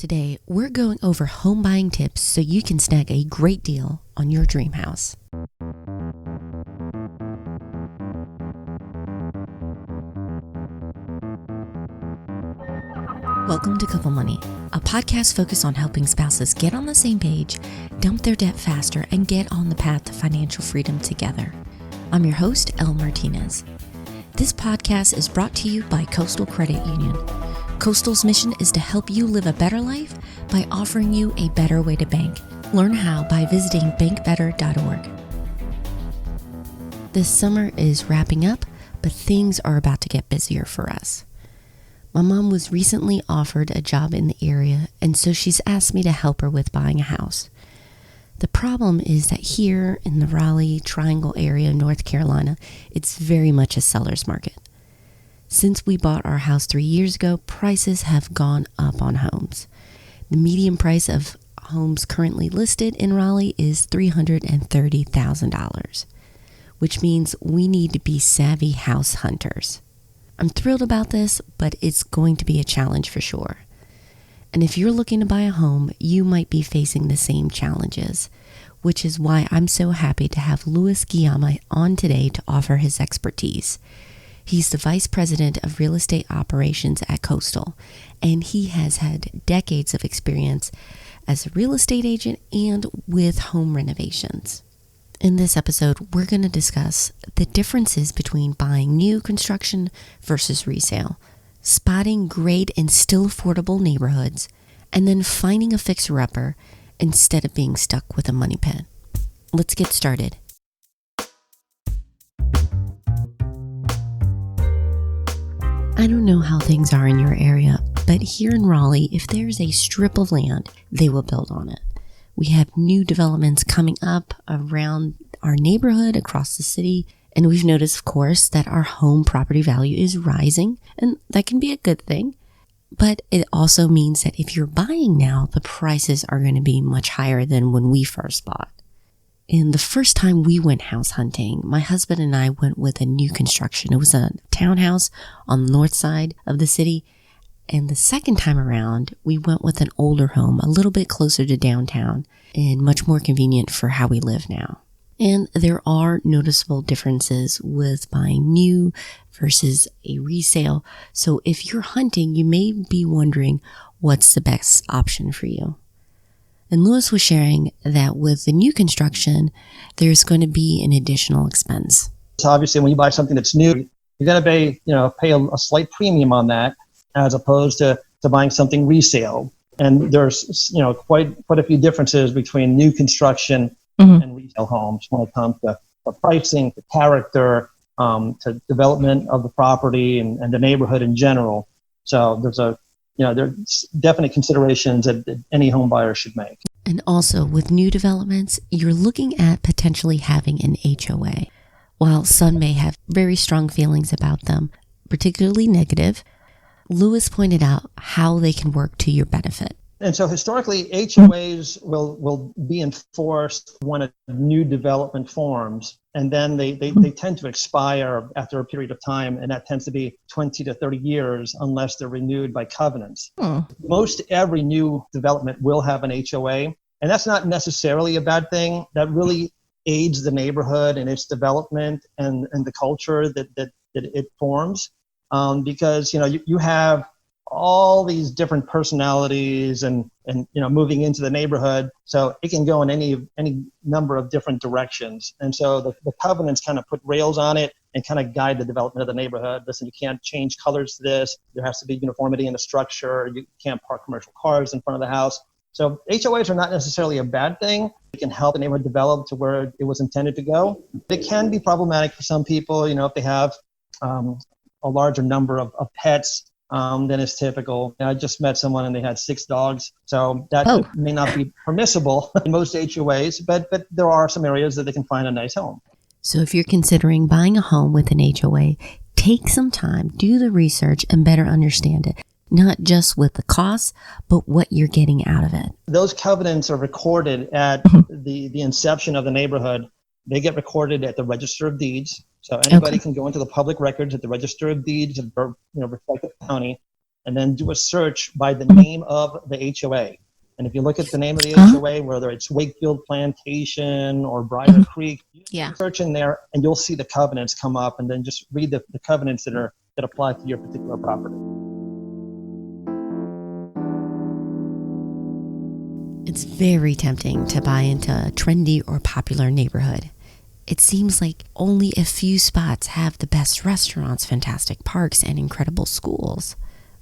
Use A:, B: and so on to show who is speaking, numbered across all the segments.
A: Today, we're going over home buying tips so you can snag a great deal on your dream house. Welcome to Couple Money, a podcast focused on helping spouses get on the same page, dump their debt faster, and get on the path to financial freedom together. I'm your host, Elle Martinez. This podcast is brought to you by Coastal Credit Union. Coastal's mission is to help you live a better life by offering you a better way to bank. Learn how by visiting bankbetter.org. This summer is wrapping up, but things are about to get busier for us. My mom was recently offered a job in the area, and so she's asked me to help her with buying a house. The problem is that here in the Raleigh Triangle area of North Carolina, it's very much a seller's market. Since we bought our house 3 years ago, prices have gone up on homes. The median price of homes currently listed in Raleigh is $330,000, which means we need to be savvy house hunters. I'm thrilled about this, but it's going to be a challenge for sure. And if you're looking to buy a home, you might be facing the same challenges, which is why I'm so happy to have Louis Guillama on today to offer his expertise. He's the Vice President of Real Estate Operations at Coastal, and he has had decades of experience as a real estate agent and with home renovations. In this episode, we're going to discuss the differences between buying new construction versus resale, spotting great and still affordable neighborhoods, and then finding a fixer-upper instead of being stuck with a money pit. Let's get started. I don't know how things are in your area, but here in Raleigh, if there's a strip of land, they will build on it. We have new developments coming up around our neighborhood, across the city, and we've noticed, of course, that our home property value is rising, and that can be a good thing. But it also means that if you're buying now, the prices are going to be much higher than when we first bought. And the first time we went house hunting, my husband and I went with a new construction. It was a townhouse on the north side of the city. And the second time around, we went with an older home, a little bit closer to downtown and much more convenient for how we live now. And there are noticeable differences with buying new versus a resale. So if you're hunting, you may be wondering what's the best option for you. And Louis was sharing that with the new construction, there's going to be an additional expense.
B: So obviously, when you buy something that's new, you're going to pay a slight premium on that, as opposed to buying something resale. And there's quite a few differences between new construction and resale homes when it comes to pricing, to character, to development of the property and the neighborhood in general. So there's definite considerations that any home buyer should make.
A: And also with new developments, you're looking at potentially having an HOA. While some may have very strong feelings about them, particularly negative, Louis pointed out how they can work to your benefit.
B: And so historically, HOAs will be enforced when a new development forms, and then they tend to expire after a period of time, and that tends to be 20 to 30 years unless they're renewed by covenants. Most every new development will have an HOA, and that's not necessarily a bad thing. That really aids the neighborhood and its development and the culture that it forms, because you have all these different personalities and moving into the neighborhood, so it can go in any number of different directions. And so the covenants kind of put rails on it and kind of guide the development of the neighborhood. Listen, you can't change colors to this. There has to be uniformity in the structure. You can't park commercial cars in front of the house. So HOAs are not necessarily a bad thing. It can help the neighborhood develop to where it was intended to go. It can be problematic for some people, if they have a larger number of pets than is typical. I just met someone and they had 6 dogs, so that may not be permissible in most HOAs, but there are some areas that they can find a nice home.
A: So if you're considering buying a home with an HOA, take some time, do the research, and better understand it. Not just with the costs, but what you're getting out of it.
B: Those covenants are recorded at the inception of the neighborhood. They get recorded at the Register of Deeds. So anybody can go into the public records at the Register of Deeds of respective county and then do a search by the name of the HOA. And if you look at the name of the HOA, whether it's Wakefield Plantation or Briar Creek,
A: Yeah.
B: search in there and you'll see the covenants come up, and then just read the covenants that apply to your particular property.
A: It's very tempting to buy into a trendy or popular neighborhood. It seems like only a few spots have the best restaurants, fantastic parks, and incredible schools.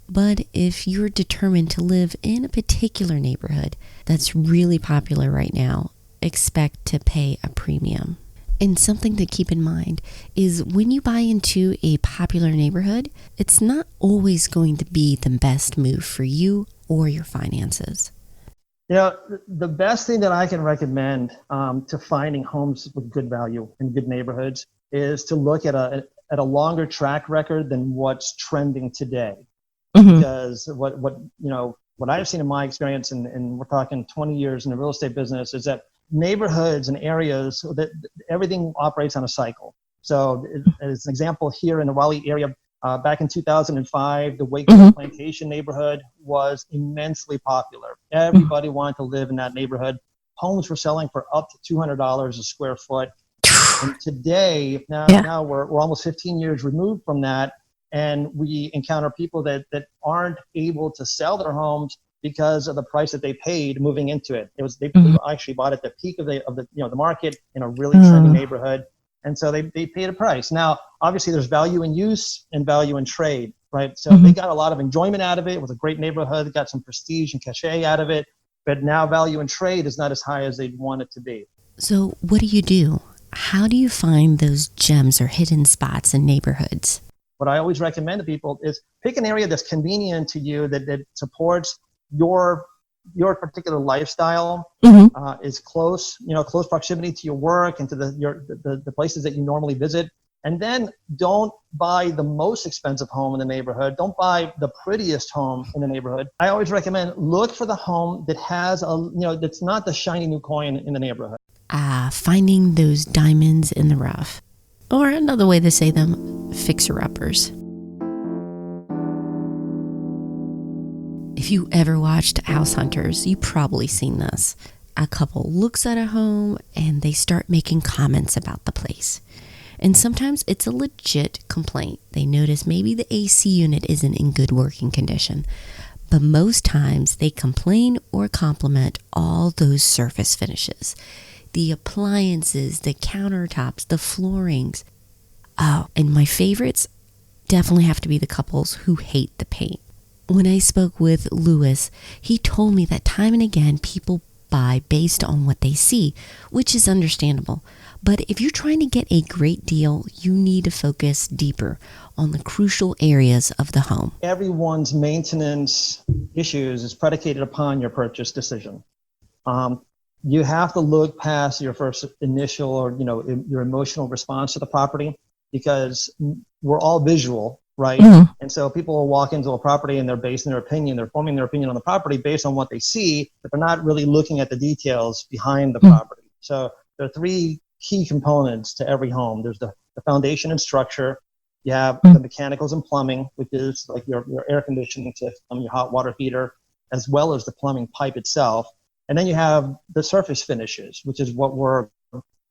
A: But if you're determined to live in a particular neighborhood that's really popular right now, expect to pay a premium. And something to keep in mind is when you buy into a popular neighborhood, it's not always going to be the best move for you or your finances.
B: You know, the best thing that I can recommend to finding homes with good value in good neighborhoods is to look at a longer track record than what's trending today. Because what I've seen in my experience, and we're talking 20 years in the real estate business, is that neighborhoods and areas that everything operates on a cycle. So as an example, here in the Raleigh area, back in 2005, the Wakefield Plantation neighborhood was immensely popular. Everybody wanted to live in that neighborhood. Homes were selling for up to $200 a square foot. And today, now we're almost 15 years removed from that, and we encounter people that aren't able to sell their homes because of the price that they paid moving into it. They actually bought at the peak of the market in a really trendy neighborhood. And so they paid a price. Now, obviously, there's value in use and value in trade, right? So they got a lot of enjoyment out of it. It was a great neighborhood. They got some prestige and cachet out of it. But now value in trade is not as high as they'd want it to be.
A: So what do? How do you find those gems or hidden spots in neighborhoods?
B: What I always recommend to people is pick an area that's convenient to you, that supports your particular lifestyle, is close proximity to your work and to the places that you normally visit. And then don't buy the most expensive home in the neighborhood. Don't buy the prettiest home in the neighborhood. I always recommend look for the home that has that's not the shiny new coin in the neighborhood.
A: Finding those diamonds in the rough. Or another way to say them, fixer-uppers. If you ever watched House Hunters, you've probably seen this. A couple looks at a home and they start making comments about the place. And sometimes it's a legit complaint. They notice maybe the AC unit isn't in good working condition. But most times they complain or compliment all those surface finishes. The appliances, the countertops, the floorings. Oh, and my favorites definitely have to be the couples who hate the paint. When I spoke with Louis, he told me that time and again people buy based on what they see, which is understandable. But if you're trying to get a great deal, you need to focus deeper on the crucial areas of the home.
B: Everyone's maintenance issues is predicated upon your purchase decision. You have to look past your first initial or your emotional response to the property, because we're all visual, right? And so people will walk into a property and they're forming their opinion on the property based on what they see, but they're not really looking at the details behind the property. So there are three key components to every home. There's the foundation and structure. You have the mechanicals and plumbing, which is like your air conditioning system, your hot water heater, as well as the plumbing pipe itself. And then you have the surface finishes, which is what we're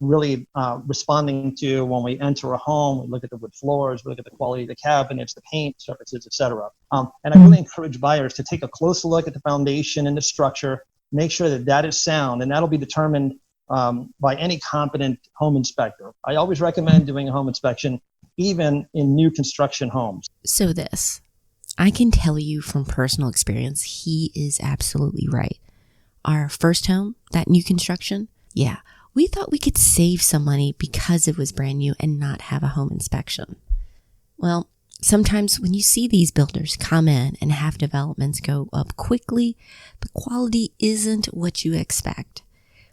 B: really responding to when we enter a home. We look at the wood floors, we look at the quality of the cabinets, the paint surfaces, etc. And I really encourage buyers to take a closer look at the foundation and the structure, make sure that is sound, and that'll be determined by any competent home inspector. I always recommend doing a home inspection, even in new construction homes.
A: So I can tell you from personal experience, he is absolutely right. Our first home, that new construction, we thought we could save some money because it was brand new and not have a home inspection. Well, sometimes when you see these builders come in and have developments go up quickly, the quality isn't what you expect.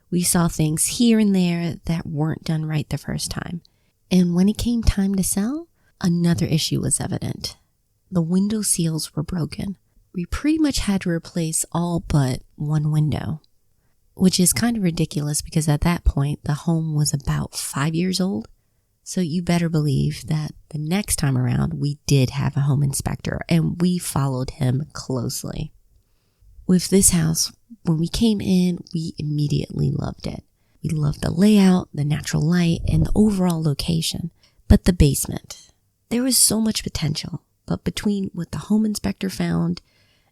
A: We saw things here and there that weren't done right the first time. And when it came time to sell, another issue was evident. The window seals were broken. We pretty much had to replace all but one window, which is kind of ridiculous because at that point, the home was about 5 years old. So you better believe that the next time around, we did have a home inspector and we followed him closely. With this house, when we came in, we immediately loved it. We loved the layout, the natural light, and the overall location. But the basement, there was so much potential. But between what the home inspector found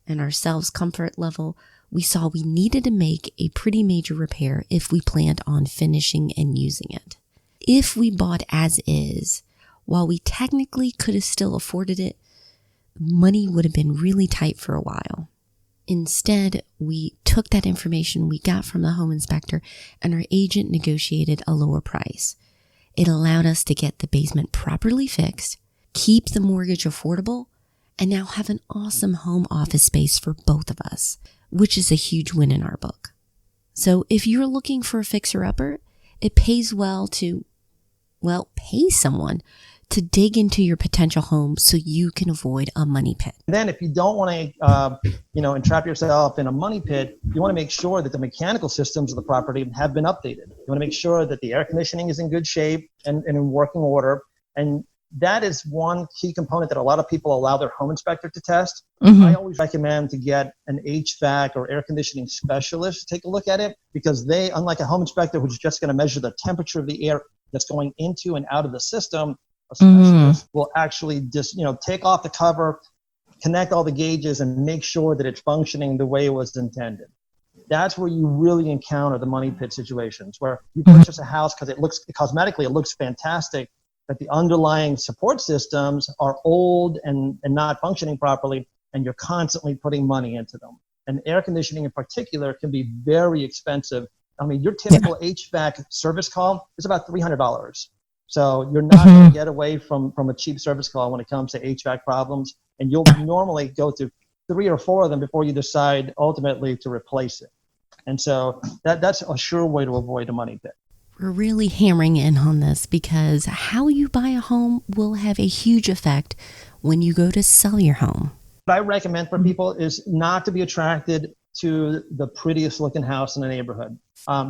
A: and ourselves' comfort level, we saw we needed to make a pretty major repair if we planned on finishing and using it. If we bought as is, while we technically could have still afforded it, money would have been really tight for a while. Instead, we took that information we got from the home inspector and our agent negotiated a lower price. It allowed us to get the basement properly fixed, keep the mortgage affordable, and now have an awesome home office space for both of us, which is a huge win in our book. So if you're looking for a fixer-upper, it pays well to, pay someone to dig into your potential home so you can avoid a money pit.
B: Then if you don't want to, entrap yourself in a money pit, you want to make sure that the mechanical systems of the property have been updated. You want to make sure that the air conditioning is in good shape and in working order. And that is one key component that a lot of people allow their home inspector to test. I always recommend to get an HVAC or air conditioning specialist to take a look at it, because they, unlike a home inspector who's just going to measure the temperature of the air that's going into and out of the system, a specialist will actually just, take off the cover, connect all the gauges, and make sure that it's functioning the way it was intended. That's where you really encounter the money pit situations, where you purchase a house because it looks cosmetically, it looks fantastic, but the underlying support systems are old and not functioning properly, and you're constantly putting money into them. And air conditioning in particular can be very expensive. I mean, your typical HVAC service call is about $300. So you're not going to get away from a cheap service call when it comes to HVAC problems. And you'll normally go through 3 or 4 of them before you decide ultimately to replace it. And so that's a sure way to avoid a money pit.
A: We're really hammering in on this because how you buy a home will have a huge effect when you go to sell your home.
B: What I recommend for people is not to be attracted to the prettiest looking house in the neighborhood.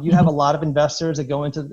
B: You have a lot of investors that go into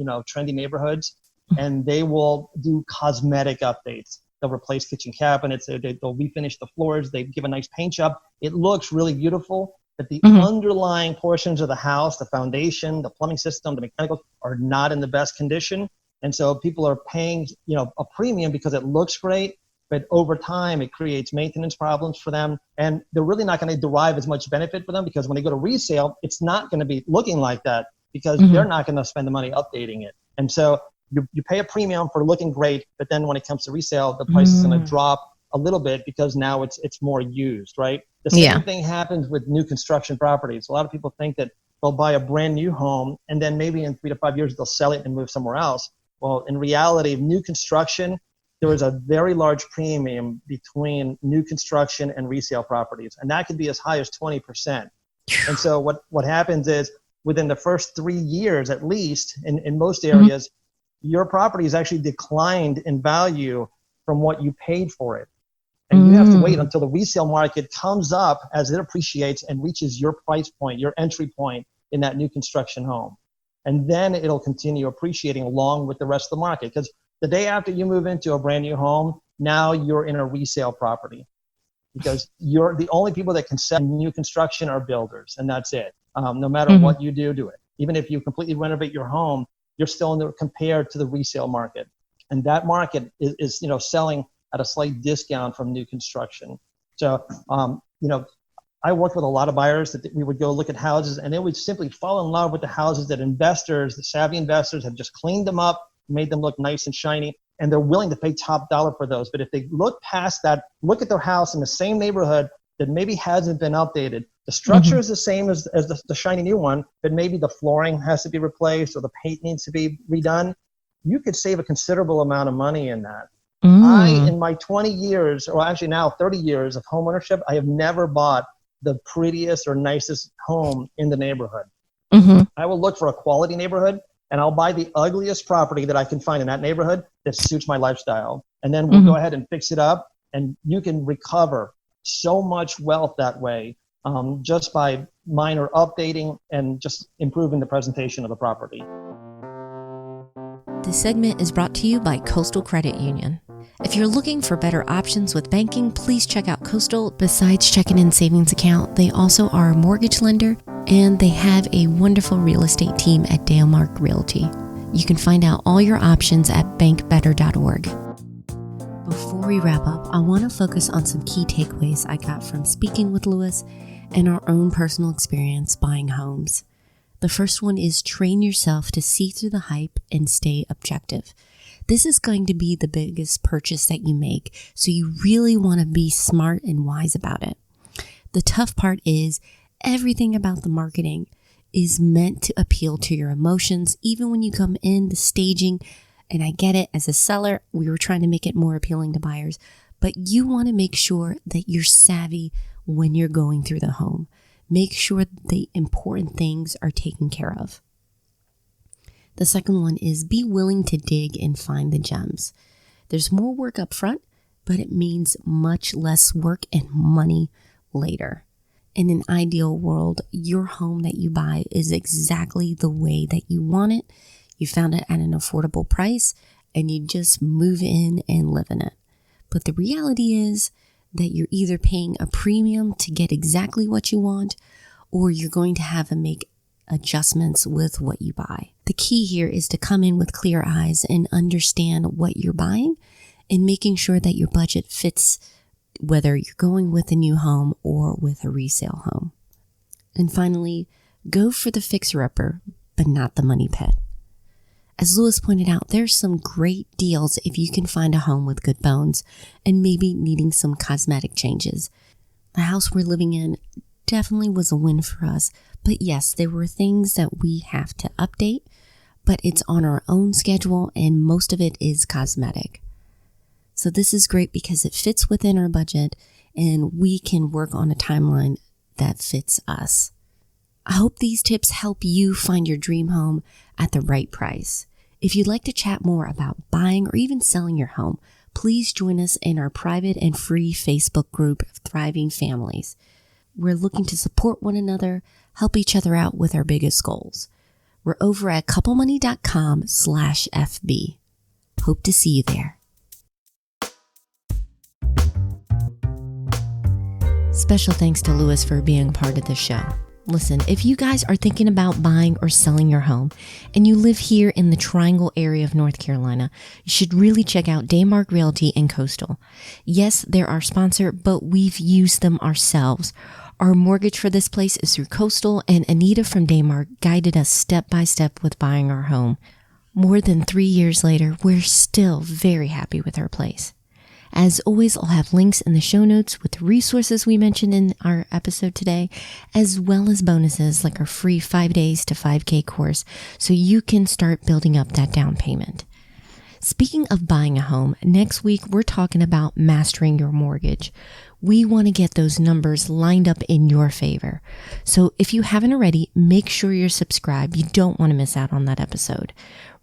B: trendy neighborhoods, and they will do cosmetic updates. They'll replace kitchen cabinets, they'll refinish the floors, they give a nice paint job. It looks really beautiful, but the underlying portions of the house, the foundation, the plumbing system, the mechanical, are not in the best condition. And so people are paying, a premium because it looks great, but over time it creates maintenance problems for them. And they're really not going to derive as much benefit for them, because when they go to resale, it's not going to be looking like that, because they're not going to spend the money updating it. And so you pay a premium for looking great, but then when it comes to resale, the price is going to drop a little bit because now it's more used, right? The same thing happens with new construction properties. A lot of people think that they'll buy a brand new home and then maybe in 3 to 5 years they'll sell it and move somewhere else. Well, in reality, new construction, there is a very large premium between new construction and resale properties, and that could be as high as 20%. And so what happens is within the first 3 years, at least in most areas, your property is actually declined in value from what you paid for it. And you have to wait until the resale market comes up as it appreciates and reaches your price point, your entry point in that new construction home. And then it'll continue appreciating along with the rest of the market. Because the day after you move into a brand new home, now you're in a resale property. Because you're the only people that can sell new construction are builders, and that's it. No matter what you do it. Even if you completely renovate your home, you're still compared to the resale market. And that market is selling at a slight discount from new construction. So, I worked with a lot of buyers that we would go look at houses, and they would simply fall in love with the houses that investors, the savvy investors, have just cleaned them up, made them look nice and shiny, and they're willing to pay top dollar for those. But if they look past that, look at their house in the same neighborhood that maybe hasn't been updated, the structure is the same as the shiny new one, but maybe the flooring has to be replaced or the paint needs to be redone, you could save a considerable amount of money in that. In my 20 years, or actually now 30 years of home ownership, I have never bought the prettiest or nicest home in the neighborhood. I will look for a quality neighborhood, and I'll buy the ugliest property that I can find in that neighborhood that suits my lifestyle. And then we'll go ahead and fix it up, and you can recover so much wealth that way, just by minor updating and just improving the presentation of the property.
A: This segment is brought to you by Coastal Credit Union. If you're looking for better options with banking, please check out Coastal. Besides checking in savings account, they also are a mortgage lender, and they have a wonderful real estate team at Dalemark Realty. You can find out all your options at bankbetter.org. Before we wrap up, I want to focus on some key takeaways I got from speaking with Louis and our own personal experience buying homes. The first one is train yourself to see through the hype and stay objective. This is going to be the biggest purchase that you make, so you really want to be smart and wise about it. The tough part is everything about the marketing is meant to appeal to your emotions, even when you come in the staging. And I get it, as a seller, we were trying to make it more appealing to buyers, but you want to make sure that you're savvy when you're going through the home. Make sure the important things are taken care of. The second one is be willing to dig and find the gems. There's more work up front, but it means much less work and money later. In an ideal world, your home that you buy is exactly the way that you want it. You found it at an affordable price, and you just move in and live in it. But the reality is that you're either paying a premium to get exactly what you want, or you're going to have to make adjustments with what you buy. The key here is to come in with clear eyes and understand what you're buying and making sure that your budget fits, whether you're going with a new home or with a resale home. And finally, go for the fixer-upper, but not the money pit. As Louis pointed out, there's some great deals if you can find a home with good bones and maybe needing some cosmetic changes. The house we're living in definitely was a win for us, but yes, there were things that we have to update, but it's on our own schedule and most of it is cosmetic. So this is great because it fits within our budget and we can work on a timeline that fits us. I hope these tips help you find your dream home at the right price. If you'd like to chat more about buying or even selling your home, please join us in our private and free Facebook group, Thriving Families. We're looking to support one another, help each other out with our biggest goals. We're over at couplemoney.com/FB. Hope to see you there. Special thanks to Louis for being a part of this show. Listen, if you guys are thinking about buying or selling your home and you live here in the Triangle area of North Carolina, you should really check out Dalemark Realty and Coastal. Yes, they're our sponsor, but we've used them ourselves. Our mortgage for this place is through Coastal, and Anita from Dalemark guided us step by step with buying our home. More than 3 years later, we're still very happy with our place. As always, I'll have links in the show notes with the resources we mentioned in our episode today, as well as bonuses like our free 5 days to 5K course, so you can start building up that down payment. Speaking of buying a home, next week we're talking about mastering your mortgage. We want to get those numbers lined up in your favor. So if you haven't already, make sure you're subscribed. You don't want to miss out on that episode.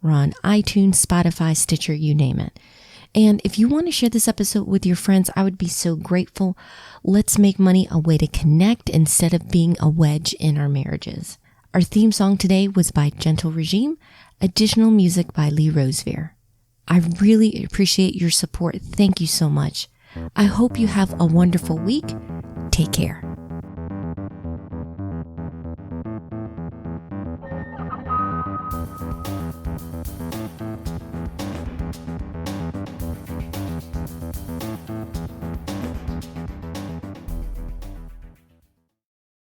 A: We're on iTunes, Spotify, Stitcher, you name it. And if you want to share this episode with your friends, I would be so grateful. Let's make money a way to connect instead of being a wedge in our marriages. Our theme song today was by Gentle Regime, additional music by Lee Rosevere. I really appreciate your support. Thank you so much. I hope you have a wonderful week. Take care.